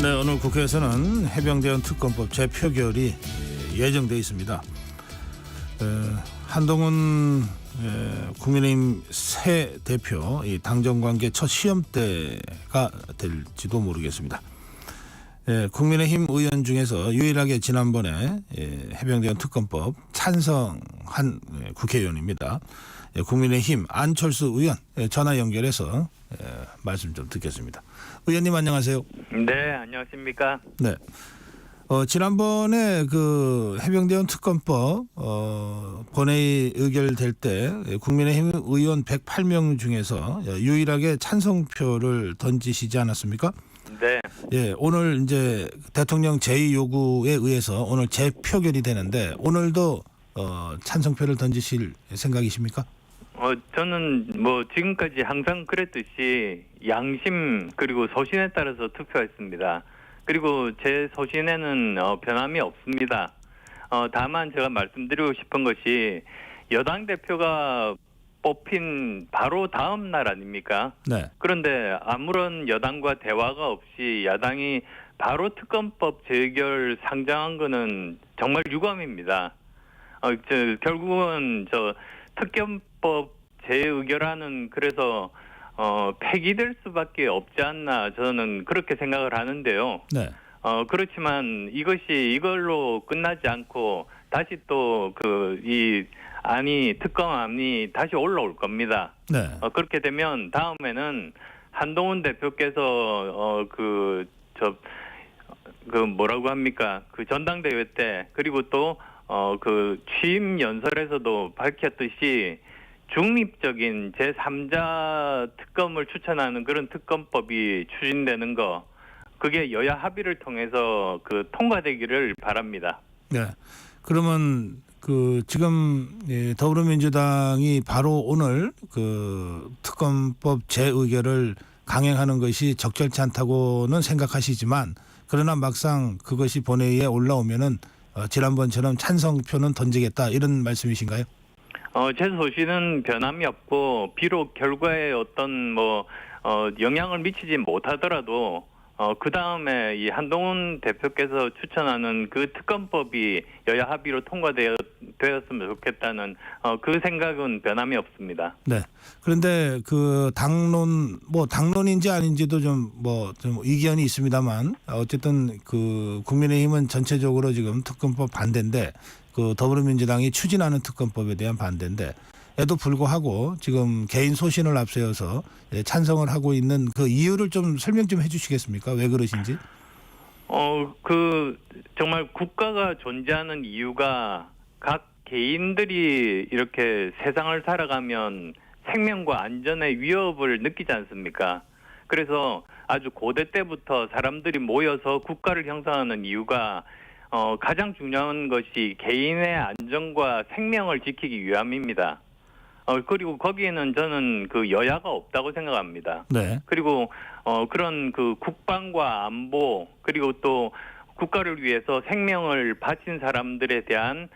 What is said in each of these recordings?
네, 오늘 국회에서는 해병대원 특검법 재표결이 예정돼 있습니다. 한동훈 국민의힘 새 대표 이 당정관계 첫 시험대가 될지도 모르겠습니다. 국민의힘 의원 중에서 유일하게 지난번에 해병대원 특검법 찬성한 국회의원입니다. 국민의힘 안철수 의원 전화 연결해서 말씀 좀 듣겠습니다. 의원님 안녕하세요. 네, 안녕하십니까. 네. 지난번에 그 해병대원 특검법 본회의 의결될 때 국민의힘 의원 108명 중에서 유일하게 찬성표를 던지시지 않았습니까? 네. 예, 오늘 이제 대통령 제2 요구에 의해서 오늘 재표결이 되는데 오늘도 찬성표를 던지실 생각이십니까? 저는 뭐 지금까지 항상 그랬듯이 양심 그리고 소신에 따라서 투표했습니다. 그리고 제 소신에는 변함이 없습니다. 다만 제가 말씀드리고 싶은 것이 여당 대표가 뽑힌 바로 다음 날 아닙니까? 네. 그런데 아무런 여당과 대화가 없이 야당이 바로 특검법 재결 상정한 거는 정말 유감입니다. 결국은 특검법 재의결안은 그래서 폐기될 수밖에 없지 않나 저는 그렇게 생각을 하는데요. 네. 그렇지만 이걸로 끝나지 않고 다시 또 이 특검안이 다시 올라올 겁니다. 네. 그렇게 되면 다음에는 한동훈 대표께서 뭐라고 합니까? 그 전당대회 때 그리고 또 취임 연설에서도 밝혔듯이 중립적인 제3자 특검을 추천하는 그런 특검법이 추진되는 거 그게 여야 합의를 통해서 통과되기를 바랍니다. 네. 그러면 지금 더불어민주당이 바로 오늘 특검법 재의결을 강행하는 것이 적절치 않다고는 생각하시지만 그러나 막상 그것이 본회의에 올라오면은 지난번처럼 찬성표는 던지겠다 이런 말씀이신가요? 제 소신은 변함이 없고 비록 결과에 어떤 영향을 미치지 못하더라도 그 다음에 이 한동훈 대표께서 추천하는 그 특검법이 여야 합의로 통과되었으면 좋겠다는 그 생각은 변함이 없습니다. 네. 그런데 당론인지 아닌지도 좀 이견이 있습니다만 어쨌든 국민의힘은 전체적으로 지금 특검법 반대인데 더불어민주당이 추진하는 특검법에 대한 반대인데 에도 불구하고 지금 개인 소신을 앞세워서 찬성을 하고 있는 그 이유를 좀 설명 좀 해주시겠습니까? 왜 그러신지? 정말 국가가 존재하는 이유가 각 개인들이 이렇게 세상을 살아가면 생명과 안전의 위협을 느끼지 않습니까? 그래서 아주 고대 때부터 사람들이 모여서 국가를 형성하는 이유가 가장 중요한 것이 개인의 안전과 생명을 지키기 위함입니다. 그리고 거기에는 저는 여야가 없다고 생각합니다. 네. 그리고 그런 국방과 안보 그리고 또 국가를 위해서 생명을 바친 사람들에 대한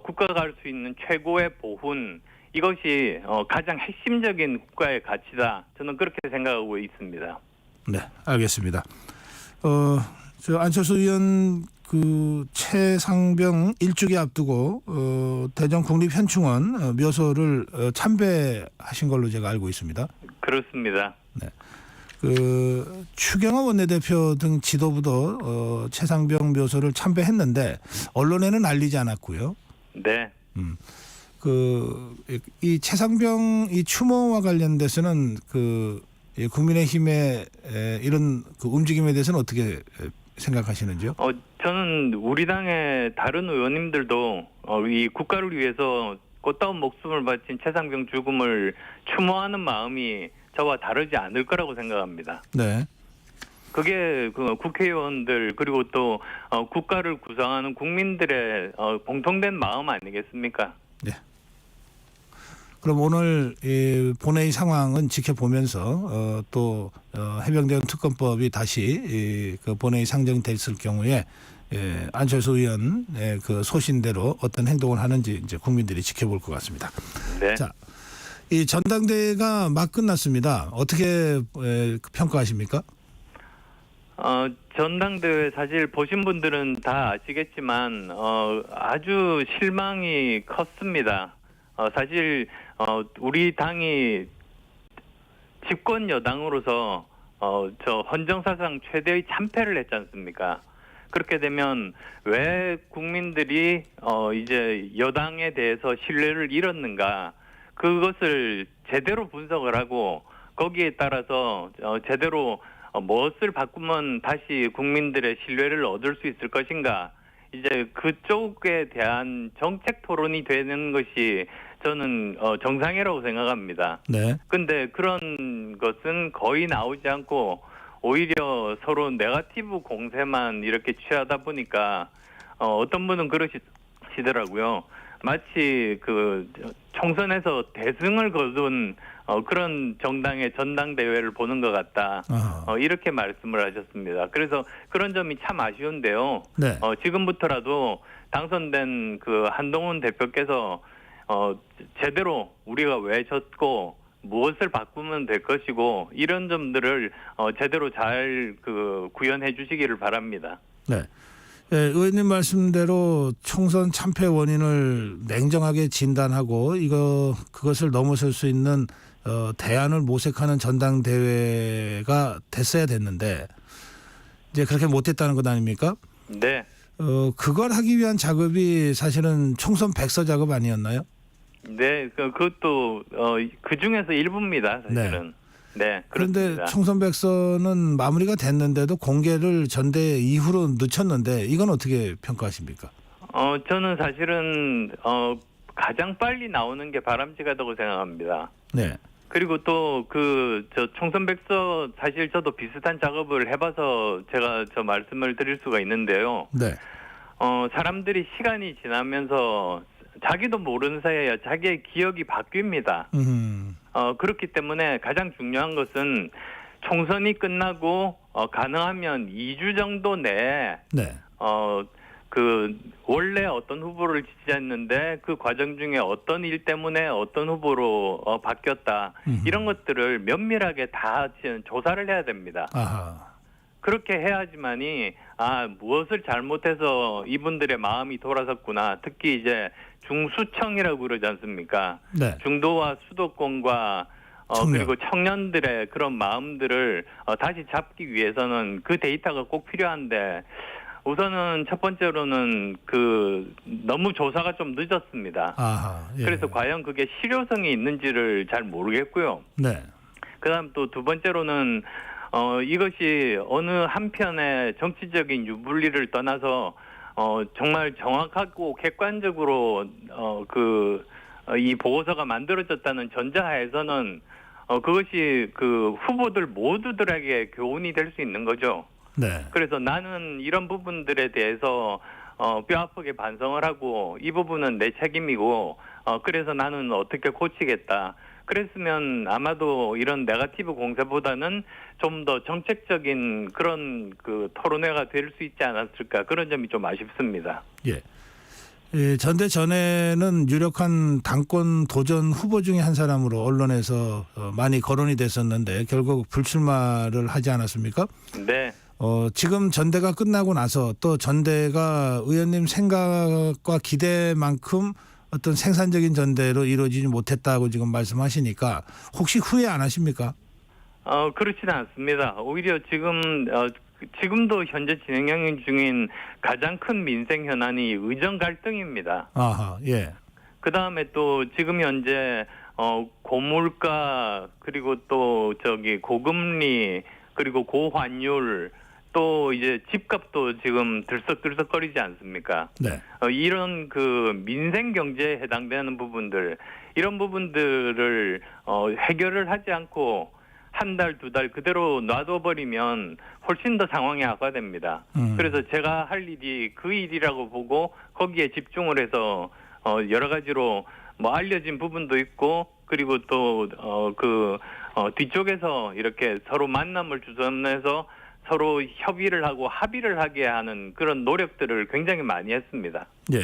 국가가 할 수 있는 최고의 보훈 이것이 가장 핵심적인 국가의 가치다. 저는 그렇게 생각하고 있습니다. 네, 알겠습니다. 안철수 의원 최상병 일주기 앞두고 대전 국립현충원 묘소를 참배하신 걸로 제가 알고 있습니다. 그렇습니다. 네. 추경호 원내대표 등 지도부도 최상병 묘소를 참배했는데 언론에는 알리지 않았고요. 네. 이 최상병 이 추모와 관련돼서는 국민의힘의 이런 움직임에 대해서는 어떻게 생각하시는지요? 저는 우리 당의 다른 의원님들도 이 국가를 위해서 꽃다운 목숨을 바친 최상병 죽음을 추모하는 마음이 저와 다르지 않을 거라고 생각합니다. 네. 그게 국회의원들 그리고 또 국가를 구성하는 국민들의 공통된 마음 아니겠습니까? 네. 그럼 오늘 본회의 상황은 지켜보면서 또 해병대원 특검법이 다시 본회의 상정됐을 경우에 안철수 의원의 소신대로 어떤 행동을 하는지 이제 국민들이 지켜볼 것 같습니다. 네. 자, 이 전당대회가 막 끝났습니다. 어떻게 평가하십니까? 전당대회 사실 보신 분들은 다 아시겠지만 아주 실망이 컸습니다. 사실 우리 당이 집권 여당으로서 저 헌정사상 최대의 참패를 했지 않습니까? 그렇게 되면 왜 국민들이 이제 여당에 대해서 신뢰를 잃었는가? 그것을 제대로 분석을 하고 거기에 따라서 제대로 무엇을 바꾸면 다시 국민들의 신뢰를 얻을 수 있을 것인가? 이제 그쪽에 대한 정책 토론이 되는 것이 저는 정상이라고 생각합니다. 네. 근데 그런 것은 거의 나오지 않고 오히려 서로 네거티브 공세만 이렇게 취하다 보니까 어떤 분은 그러시더라고요. 마치 그 총선에서 대승을 거둔 그런 정당의 전당대회를 보는 것 같다. 이렇게 말씀을 하셨습니다. 그래서 그런 점이 참 아쉬운데요. 네. 지금부터라도 당선된 그 한동훈 대표께서 제대로 우리가 왜 졌고 무엇을 바꾸면 될 것이고 이런 점들을 제대로 잘 구현해 주시기를 바랍니다. 네. 네, 의원님 말씀대로 총선 참패 원인을 냉정하게 진단하고 그것을 넘어설 수 있는 대안을 모색하는 전당대회가 됐어야 됐는데 이제 그렇게 못했다는 것 아닙니까? 네. 그걸 하기 위한 작업이 사실은 총선 백서 작업 아니었나요? 네, 그것도 그 중에서 일부입니다, 사실은. 네, 그런데 그렇습니다. 총선 백서는 마무리가 됐는데도 공개를 전대 이후로 늦췄는데 이건 어떻게 평가하십니까? 저는 사실은 가장 빨리 나오는 게 바람직하다고 생각합니다. 네. 그리고 또 저 총선 백서 사실 저도 비슷한 작업을 해봐서 제가 저 말씀을 드릴 수가 있는데요. 네. 사람들이 시간이 지나면서 자기도 모르는 사이에 자기의 기억이 바뀝니다. 그렇기 때문에 가장 중요한 것은 총선이 끝나고 가능하면 2주 정도 내에 네. 원래 어떤 후보를 지지했는데 그 과정 중에 어떤 일 때문에 어떤 후보로 바뀌었다. 이런 것들을 면밀하게 다 조사를 해야 됩니다. 아하. 그렇게 해야지만이 무엇을 잘못해서 이분들의 마음이 돌아섰구나. 특히 이제 중수청이라고 그러지 않습니까? 네. 중도와 수도권과 그리고 청년들의 그런 마음들을 다시 잡기 위해서는 그 데이터가 꼭 필요한데 우선은 첫 번째로는 너무 조사가 좀 늦었습니다. 아하. 예. 그래서 과연 그게 실효성이 있는지를 잘 모르겠고요. 네. 그다음 또 두 번째로는 이것이 어느 한편의 정치적인 유불리를 떠나서 정말 정확하고 객관적으로 이 보고서가 만들어졌다는 전제하에서는 그것이 후보들 모두들에게 교훈이 될 수 있는 거죠. 네. 그래서 나는 이런 부분들에 대해서 뼈아프게 반성을 하고 이 부분은 내 책임이고 그래서 나는 어떻게 고치겠다. 그랬으면 아마도 이런 네거티브 공세보다는 좀 더 정책적인 그런 토론회가 될 수 있지 않았을까 그런 점이 좀 아쉽습니다. 예. 전대 전에는 유력한 당권 도전 후보 중에 한 사람으로 언론에서 많이 거론이 됐었는데 결국 불출마를 하지 않았습니까? 네. 지금 전대가 끝나고 나서 또 전대가 의원님 생각과 기대만큼 어떤 생산적인 전대로 이루어지지 못했다고 지금 말씀하시니까 혹시 후회 안 하십니까? 그렇지는 않습니다. 오히려 지금도 현재 진행 중인 가장 큰 민생 현안이 의정 갈등입니다. 아하, 예. 그 다음에 또 지금 현재 고물가 그리고 또 고금리 그리고 고환율 또 이제 집값도 지금 들썩들썩거리지 않습니까? 네. 이런 민생 경제에 해당되는 부분들 이런 부분들을 해결을 하지 않고 한 달, 두 달 그대로 놔둬버리면 훨씬 더 상황이 악화됩니다. 그래서 제가 할 일이 그 일이라고 보고 거기에 집중을 해서 여러 가지로 알려진 부분도 있고 그리고 또 뒤쪽에서 이렇게 서로 만남을 주선해서 서로 협의를 하고 합의를 하게 하는 그런 노력들을 굉장히 많이 했습니다. 예.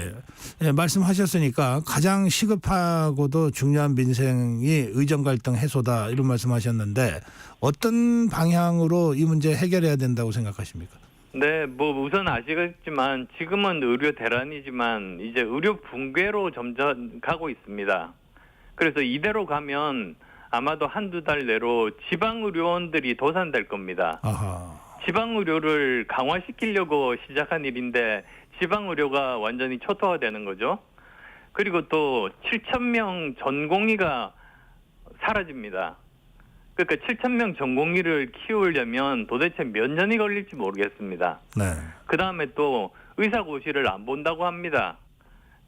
예, 말씀하셨으니까 가장 시급하고도 중요한 민생이 의정 갈등 해소다 이런 말씀하셨는데 어떤 방향으로 이 문제 해결해야 된다고 생각하십니까? 네, 뭐 우선 아시겠지만 지금은 의료 대란이지만 이제 의료 붕괴로 점점 가고 있습니다. 그래서 이대로 가면 아마도 한두 달 내로 지방 의료원들이 도산될 겁니다. 아하. 지방 의료를 강화시키려고 시작한 일인데 지방 의료가 완전히 초토화되는 거죠. 그리고 또 7,000명 전공의가 사라집니다. 그러니까 7,000명 전공의를 키우려면 도대체 몇 년이 걸릴지 모르겠습니다. 네. 그 다음에 또 의사고시를 안 본다고 합니다.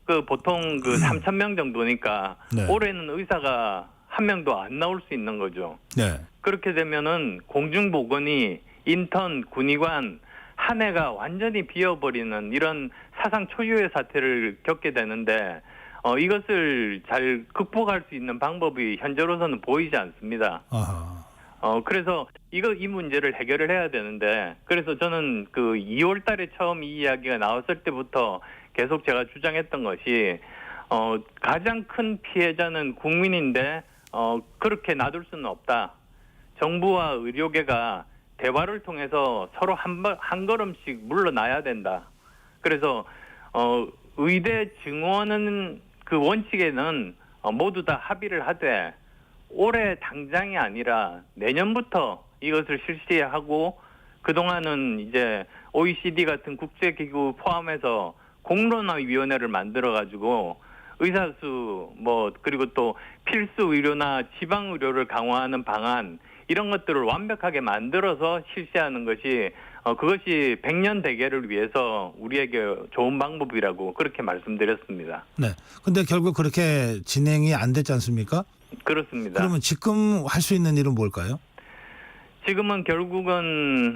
그 보통 그 3,000명 정도니까 네. 올해는 의사가 한 명도 안 나올 수 있는 거죠. 네. 그렇게 되면은 공중보건이 인턴, 군의관 한 해가 완전히 비어버리는 이런 사상 초유의 사태를 겪게 되는데 이것을 잘 극복할 수 있는 방법이 현재로서는 보이지 않습니다. 아하. 그래서 이 문제를 해결을 해야 되는데 그래서 저는 그 2월 달에 처음 이 이야기가 나왔을 때부터 계속 제가 주장했던 것이 가장 큰 피해자는 국민인데 그렇게 놔둘 수는 없다. 정부와 의료계가 대화를 통해서 서로 한 걸음씩 물러나야 된다. 그래서 의대 증원은 그 원칙에는 모두 다 합의를 하되 올해 당장이 아니라 내년부터 이것을 실시하고 그동안은 이제 OECD 같은 국제기구 포함해서 공론화위원회를 만들어가지고 의사수 그리고 또 필수 의료나 지방 의료를 강화하는 방안 이런 것들을 완벽하게 만들어서 실시하는 것이 그것이 100년 대계를 위해서 우리에게 좋은 방법이라고 그렇게 말씀드렸습니다. 네. 근데 결국 그렇게 진행이 안 됐지 않습니까? 그렇습니다. 그러면 지금 할 수 있는 일은 뭘까요? 지금은 결국은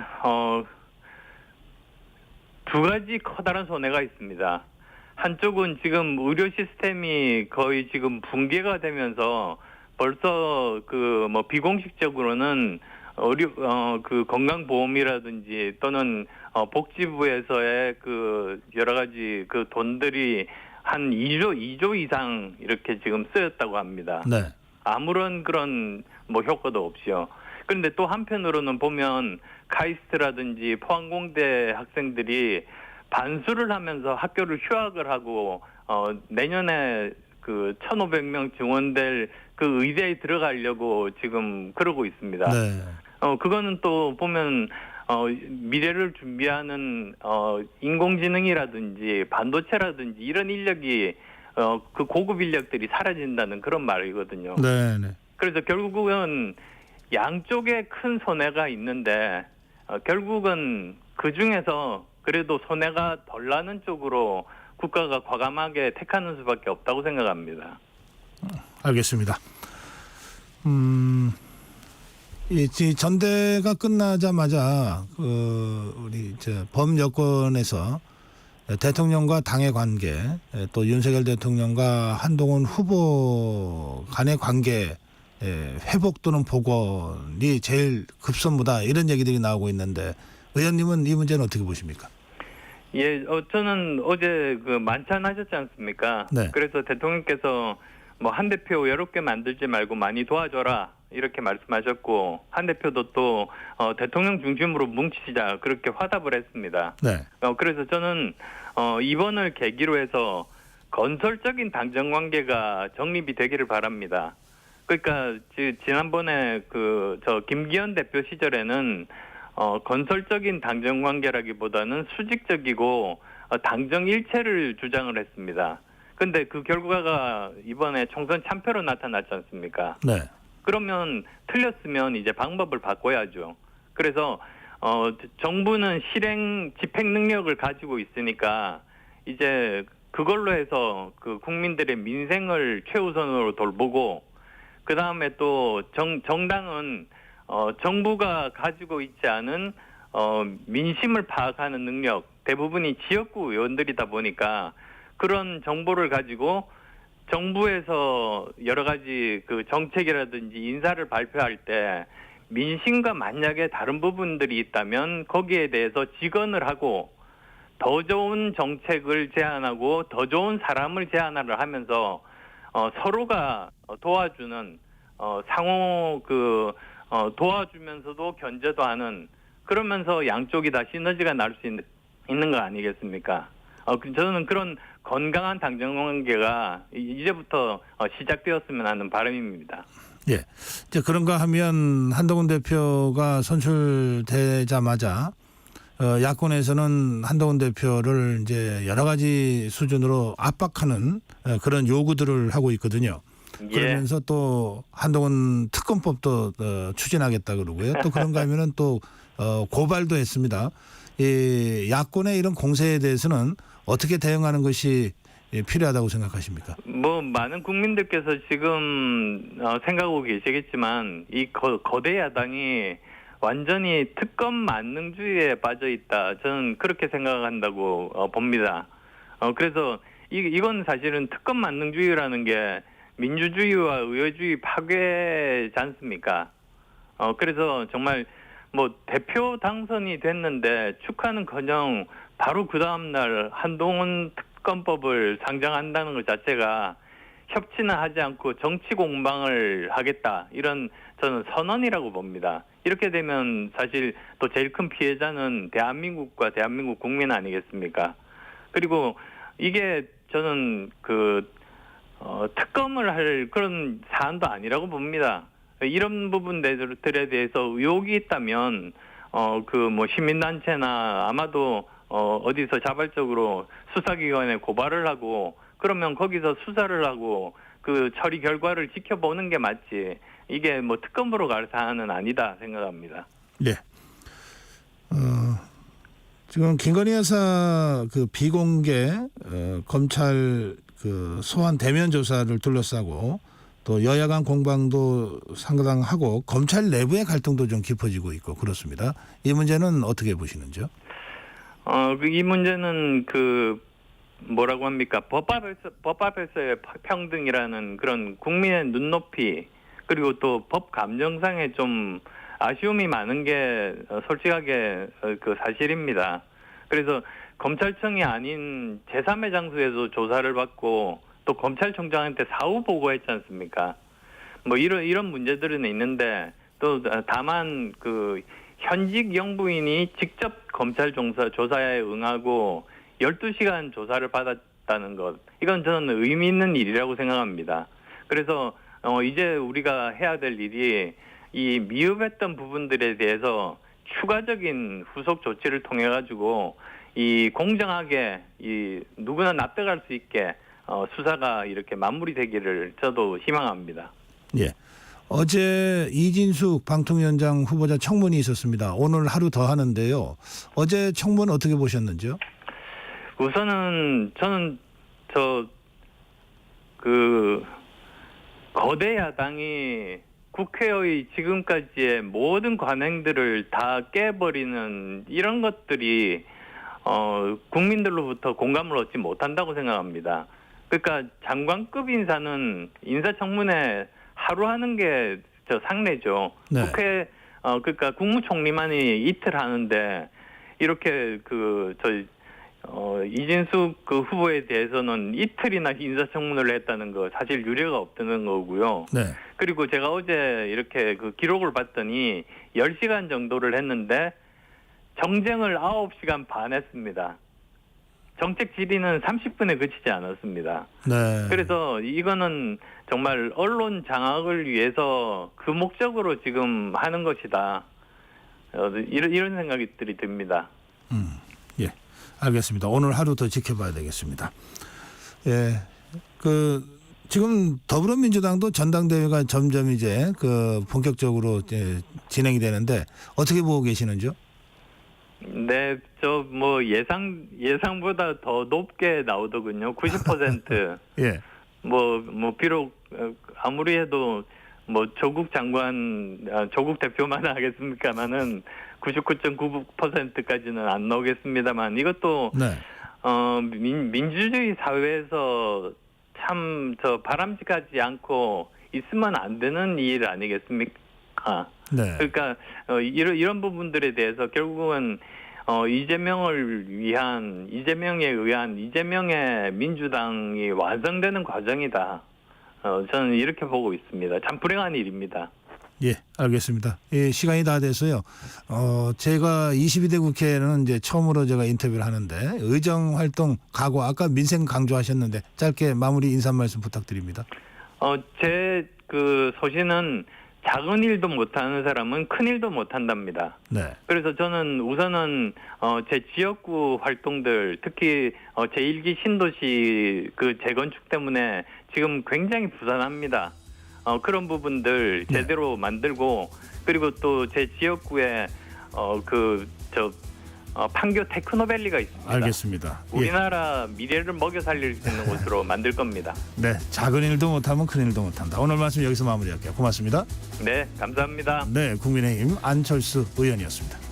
두 가지 커다란 손해가 있습니다. 한쪽은 지금 의료 시스템이 거의 지금 붕괴가 되면서 벌써 비공식적으로는 그 건강보험이라든지 또는 복지부에서의 그 여러 가지 그 돈들이 한 2조 이상 이렇게 지금 쓰였다고 합니다. 네. 아무런 그런 효과도 없이요. 그런데 또 한편으로는 보면 카이스트라든지 포항공대 학생들이 반수를 하면서 학교를 휴학을 하고 내년에 그 1,500명 증원될 그 의대에 들어가려고 지금 그러고 있습니다. 네. 그거는 또 보면 미래를 준비하는 인공지능이라든지 반도체라든지 이런 인력이 그 고급 인력들이 사라진다는 그런 말이거든요. 네. 네. 그래서 결국은 양쪽에 큰 손해가 있는데 결국은 그 중에서 그래도 손해가 덜 나는 쪽으로 국가가 과감하게 택하는 수밖에 없다고 생각합니다. 알겠습니다. 이 전대가 끝나자마자 우리 범 여권에서 대통령과 당의 관계, 또 윤석열 대통령과 한동훈 후보 간의 관계 회복 또는 복원이 제일 급선무다 이런 얘기들이 나오고 있는데 의원님은 이 문제는 어떻게 보십니까? 예, 저는 어제 그 만찬하셨지 않습니까? 네. 그래서 대통령께서 한 대표 여러 개 만들지 말고 많이 도와줘라 이렇게 말씀하셨고 한 대표도 또 대통령 중심으로 뭉치자 그렇게 화답을 했습니다. 네. 그래서 저는 이번을 계기로 해서 건설적인 당정 관계가 정립이 되기를 바랍니다. 그러니까 지난번에 김기현 대표 시절에는 건설적인 당정 관계라기보다는 수직적이고 당정 일체를 주장을 했습니다. 근데 그 결과가 이번에 총선 참패로 나타났지 않습니까? 네. 그러면 틀렸으면 이제 방법을 바꿔야죠. 그래서 정부는 실행 집행 능력을 가지고 있으니까 이제 그걸로 해서 그 국민들의 민생을 최우선으로 돌보고 그 다음에 또 정당은 정부가 가지고 있지 않은 민심을 파악하는 능력 대부분이 지역구 의원들이다 보니까 그런 정보를 가지고 정부에서 여러 가지 그 정책이라든지 인사를 발표할 때 민심과 만약에 다른 부분들이 있다면 거기에 대해서 직언을 하고 더 좋은 정책을 제안하고 더 좋은 사람을 제안을 하면서 서로가 도와주는 상호 도와주면서도 견제도 하는 그러면서 양쪽이 다 시너지가 날 수 있는 거 아니겠습니까? 저는 그런 건강한 당정관계가 이제부터 시작되었으면 하는 바람입니다. 예. 이제 그런가 하면 한동훈 대표가 선출되자마자 야권에서는 한동훈 대표를 이제 여러 가지 수준으로 압박하는 그런 요구들을 하고 있거든요. 그러면서 또 한동훈 특검법도 추진하겠다 그러고요. 또 그런가 하면은 또 고발도 했습니다. 이 야권의 이런 공세에 대해서는 어떻게 대응하는 것이 필요하다고 생각하십니까? 뭐 많은 국민들께서 지금 생각하고 계시겠지만 이 거대 야당이 완전히 특검 만능주의에 빠져 있다. 저는 그렇게 생각한다고 봅니다. 그래서 이건 사실은 특검 만능주의라는 게 민주주의와 의회주의 파괴지 않습니까? 그래서 정말 뭐 대표 당선이 됐는데 축하는커녕 바로 그 다음 날 한동훈 특검법을 상정한다는 것 자체가 협치는 하지 않고 정치 공방을 하겠다 이런 저는 선언이라고 봅니다. 이렇게 되면 사실 또 제일 큰 피해자는 대한민국과 대한민국 국민 아니겠습니까? 그리고 이게 저는 특검을 할 그런 사안도 아니라고 봅니다. 이런 부분들에 대해서 의혹이 있다면 시민단체나 아마도 어디서 자발적으로 수사기관에 고발을 하고 그러면 거기서 수사를 하고 그 처리 결과를 지켜보는 게 맞지. 이게 뭐 특검으로 갈 사안은 아니다 생각합니다. 네. 지금 김건희 여사 비공개 검찰 소환 대면 조사를 둘러싸고 또 여야 간 공방도 상당하고 검찰 내부의 갈등도 좀 깊어지고 있고 그렇습니다. 이 문제는 어떻게 보시는지요? 이 문제는 뭐라고 합니까? 법앞에서의 평등이라는 그런 국민의 눈높이 그리고 또 법 감정상에 좀 아쉬움이 많은 게 솔직하게 사실입니다. 그래서 검찰청이 아닌 제3의 장소에서 조사를 받고 또 검찰총장한테 사후 보고했지 않습니까? 뭐 이런 문제들은 있는데 또 다만 현직 영부인이 직접 검찰 조사에 응하고 12시간 조사를 받았다는 것 이건 저는 의미 있는 일이라고 생각합니다. 그래서 이제 우리가 해야 될 일이 이 미흡했던 부분들에 대해서 추가적인 후속 조치를 통해 가지고 이 공정하게 이 누구나 납득할 수 있게 수사가 이렇게 마무리되기를 저도 희망합니다. 예. 어제 이진숙 방통위원장 후보자 청문이 있었습니다. 오늘 하루 더 하는데요. 어제 청문 어떻게 보셨는지요? 우선은 저는 거대 야당이 국회의 지금까지의 모든 관행들을 다 깨버리는 이런 것들이 국민들로부터 공감을 얻지 못한다고 생각합니다. 그러니까 장관급 인사는 인사청문회 하루 하는 게 상례죠. 네. 국회 그러니까 국무총리만이 이틀 하는데 이렇게 이진숙 후보에 대해서는 이틀이나 인사청문회를 했다는 거 사실 유례가 없다는 거고요. 네. 그리고 제가 어제 이렇게 기록을 봤더니 10시간 정도를 했는데 정쟁을 9시간 반 했습니다. 정책 질의는 30분에 그치지 않았습니다. 네. 그래서 이거는 정말 언론 장악을 위해서 그 목적으로 지금 하는 것이다. 이런 생각들이 듭니다. 예. 알겠습니다. 오늘 하루 더 지켜봐야 되겠습니다. 예. 지금 더불어민주당도 전당대회가 점점 이제 본격적으로 이제 진행이 되는데 어떻게 보고 계시는지요? 네, 예상보다 더 높게 나오더군요. 90%. 예. 비록 아무리 해도 조국 대표만 하겠습니까만은 99.99%까지는 안 나오겠습니다만 이것도 네. 민주주의 사회에서 참 바람직하지 않고 있으면 안 되는 일 아니겠습니까? 있습니다. 네. 그러니까 이런 부분들에 대해서 결국은 이재명에 의한 이재명의 민주당이 완성되는 과정이다. 저는 이렇게 보고 있습니다. 참 불행한 일입니다. 예, 알겠습니다. 예, 시간이 다 돼서요. 제가 22대 국회는 이제 처음으로 제가 인터뷰를 하는데 의정 활동 각오 아까 민생 강조하셨는데 짧게 마무리 인사 말씀 부탁드립니다. 제 그 소신은 작은 일도 못하는 사람은 큰 일도 못한답니다. 네. 그래서 저는 우선은 제 지역구 활동들 특히 제1기 신도시 그 재건축 때문에 지금 굉장히 부산합니다. 그런 부분들 네. 제대로 만들고 그리고 또 제 지역구에 판교 테크노밸리가 있습니다. 알겠습니다. 예. 우리나라 미래를 먹여 살릴 수 있는 곳으로 만들 겁니다. 네, 작은 일도 못하면 큰 일도 못한다. 오늘 말씀 여기서 마무리할게요. 고맙습니다. 네, 감사합니다. 네, 국민의힘 안철수 의원이었습니다.